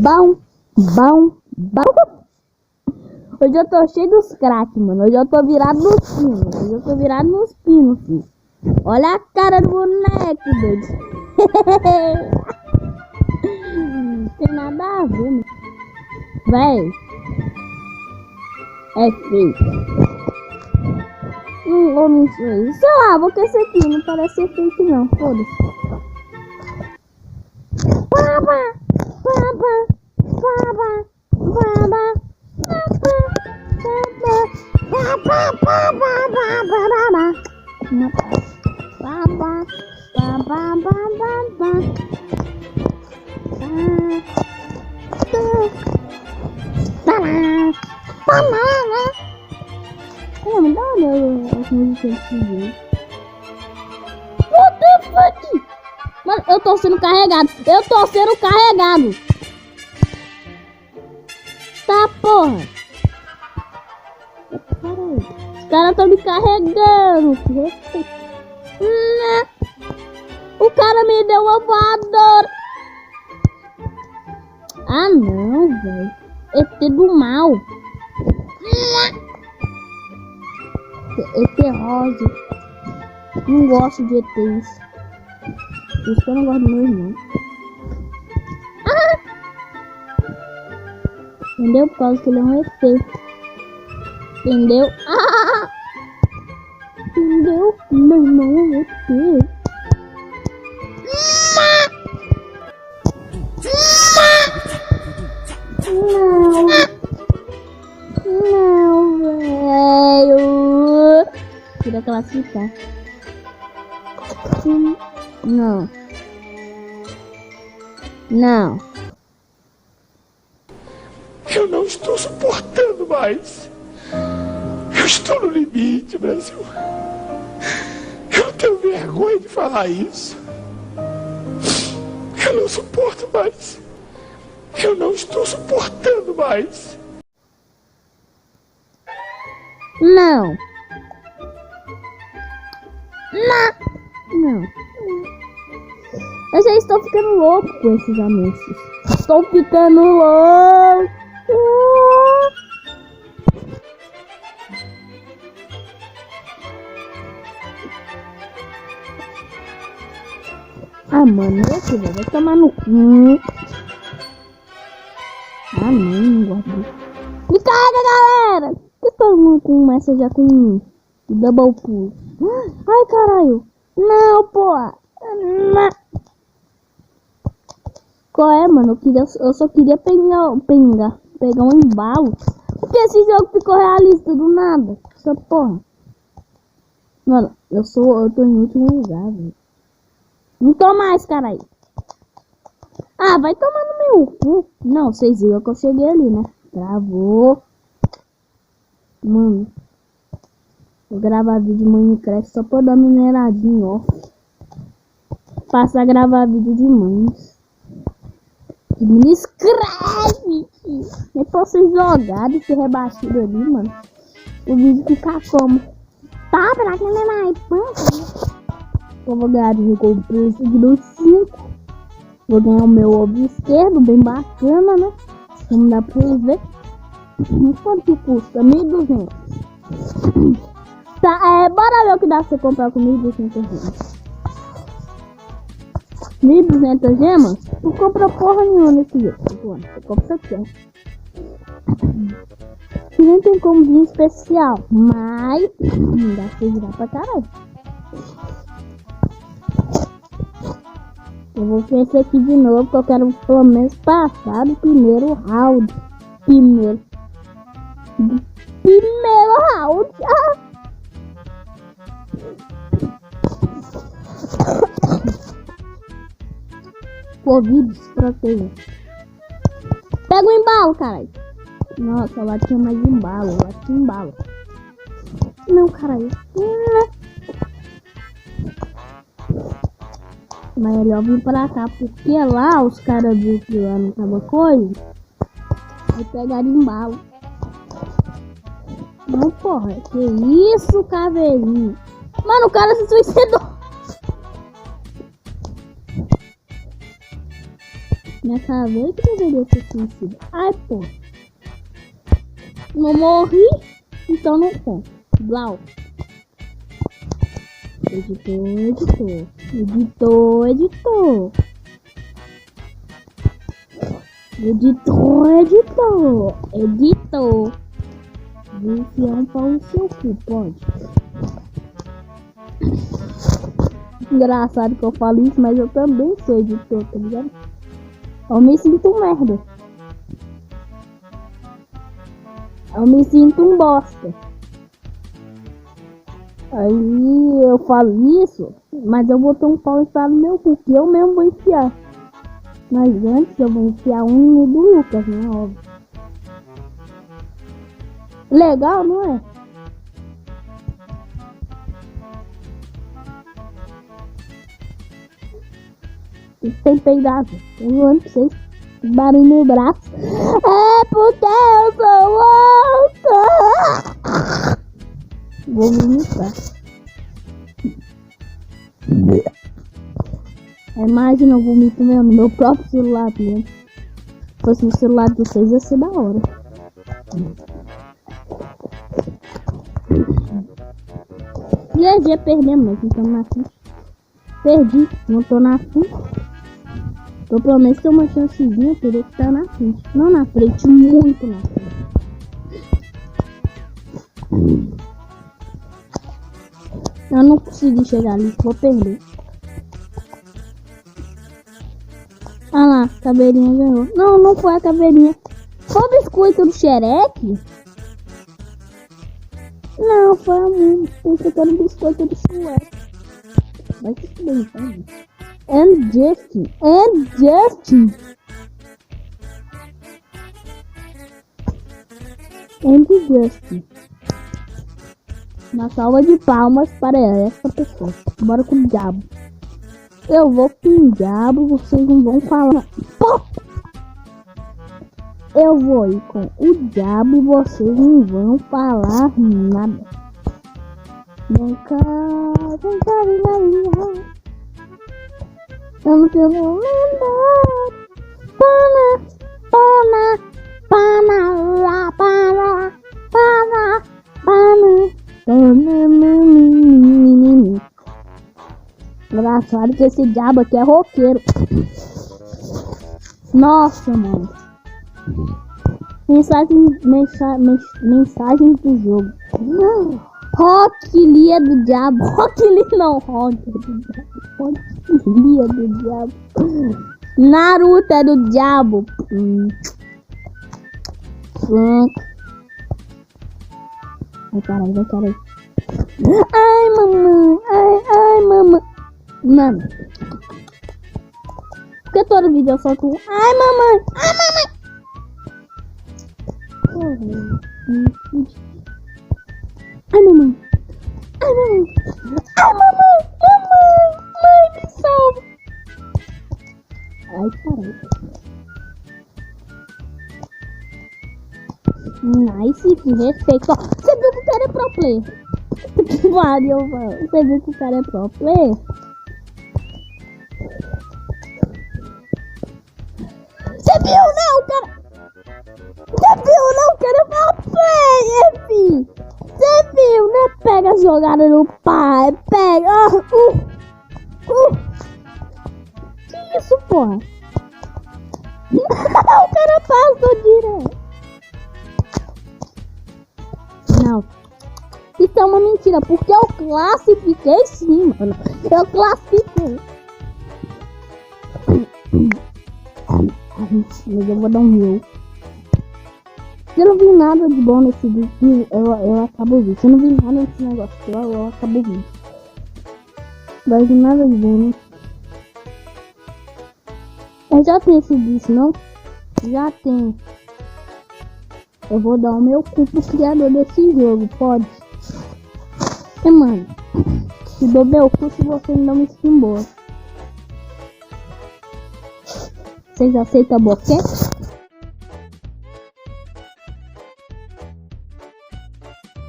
Bom. Hoje eu tô cheio dos craques, mano. Hoje eu tô virado nos pinos. Filho. Olha a cara do boneco, doido. Tem nada a ver, né? Véi. É feio. Eu não sei. Sei lá, vou com esse aqui. Não parece ser fake, não. Foda-se. Como dá as músicas assim? What the fuck? Mano, eu tô sendo carregado. Tá, porra. Os caras estão me carregando. O cara me deu uma voadora. Ah, não, velho. ET do mal. ET rosa. Não gosto de ETs. Por isso que eu não gosto do meu irmão. Entendeu? Por causa que ele é um ET. Entendeu? Entendeu? Meu irmão é um ET. Não, velho. Queria classificar. Não. Eu não estou suportando mais. Eu estou no limite, Brasil. Eu tenho vergonha de falar isso. Eu não suporto mais. Eu não estou suportando mais. Não. Eu já estou ficando louco com esses anúncios. Estou ficando louco. Ah, mano, esse velho vai tomar no cu. Ah, não gosto disso. Me carrega, galera! Por que todo mundo começa já com double pull? Ai, caralho. Não, porra. Não. Qual é, mano? Eu só queria pegar um embalo. Porque esse jogo ficou realista do nada. Essa porra. Mano, eu tô em último lugar, velho. Não tô mais, caralho. Ah, vai tomar no meu cu. Não, vocês viram que eu cheguei ali, né? Travou. Mano. Vou gravar vídeo de Minecraft só pra dar mineradinho, ó. Passa a gravar vídeo de mães. Que me inscreve. Nem posso jogar de ser rebaixado ali, mano. O vídeo ficar como? Tá, pra que não é mais punk? Eu vou ganhar de recompensa de 2,5. Vou ganhar o meu ovo esquerdo, bem bacana, né? Como dá pra ver. Quanto que custa? 1.200. Tá, bora ver o que dá pra você comprar com 1.200 gemas. 1.200 gemas? Não compra porra nenhuma nesse jogo. Você compra isso aqui, ó. Que nem tem como vir especial, mas não dá pra virar pra caralho. Eu vou ver esse aqui de novo, porque eu quero pelo menos passar do primeiro round. Primeiro round. Covid, proteína. Pega o embalo, caralho. Nossa, lá tinha mais embalo. Não, caralho. Melhor vir pra cá, porque lá os caras viram que lá não tava coisa. Aí pegaram embalo. Não, porra, que isso, caveirinho. Mano, o cara se suicidou. Minha caveira que deveria ser suicida. Ai, pô. Não morri, então não conta. Blau. Editor. Vou enfiar um pau no seu cu, pode? Engraçado que eu falo isso, mas eu também sou editor, tá ligado? Eu me sinto merda. Eu me sinto um bosta. Aí eu falo isso, mas eu vou ter um pau enfiado no meu cu, que eu mesmo vou enfiar. Mas antes eu vou enfiar um do Lucas, né? Óbvio. Legal, não é? Tem peidado. Eu não ando pra vocês. Barulho no braço. É porque eu sou louca. Vou vomitar. Imagina eu vomito mesmo no meu próprio celular mesmo. Se fosse no celular de vocês ia ser da hora. GG, perdemos, mas não estamos na frente. Perdi, não tô na frente. Eu pelo menos tenho uma chancezinha, teria que estar na frente. Não na frente, muito na frente. Eu não consegui chegar ali, vou perder. Ah lá, a caveirinha ganhou. Não, não foi a caveirinha. Foi o biscoito do Shrek? Não, foi a minha. Pensei que era o biscoito do Shrek. Vai que se bem, tá? And Justin. Uma salva de palmas para essa pessoa. Bora com o diabo. Eu vou com o diabo, vocês não vão falar. Pô! Eu vou ir com o diabo e vocês não vão falar nada. Vem cá, eu não tenho nada. Engraçado que esse diabo aqui é roqueiro. Nossa, mano. Mensagem do jogo. Rock Lee do diabo. Rock Lee não, Rock do diabo. Rock Lee do diabo. Naruto é do diabo. Vai, caralho. Ai, mamãe. Ai, mamãe. Mano. Porque todo vídeo eu solto um. Ai, mamãe. Ai, mamãe. Mãe, me salva. Ai, caralho. Nice, que respeito. Ó, você viu que o cara é pro player? Que pariu, mano. Você viu que o cara é pro player? Você viu, não, cara? Você viu, não, cara é pro player, filho. Você viu, né? Pega a jogada no pai. Pega. Que isso, porra? O cara passou direto. Não. Isso é uma mentira, porque eu classifiquei sim, mano. Eu classifiquei. Mas eu vou dar um meu. Se eu não vi nada de bom nesse vídeo, eu acabo vindo. Se eu não vi nada nesse negócio, eu acabo vindo. Não vai vir nada de bom, né? Eu já tenho esse bicho, não? Já tem. Eu vou dar o meu cu pro criador desse jogo, pode? E mano, te dou meu cu se você não me skin boa. Vocês aceitam boquete?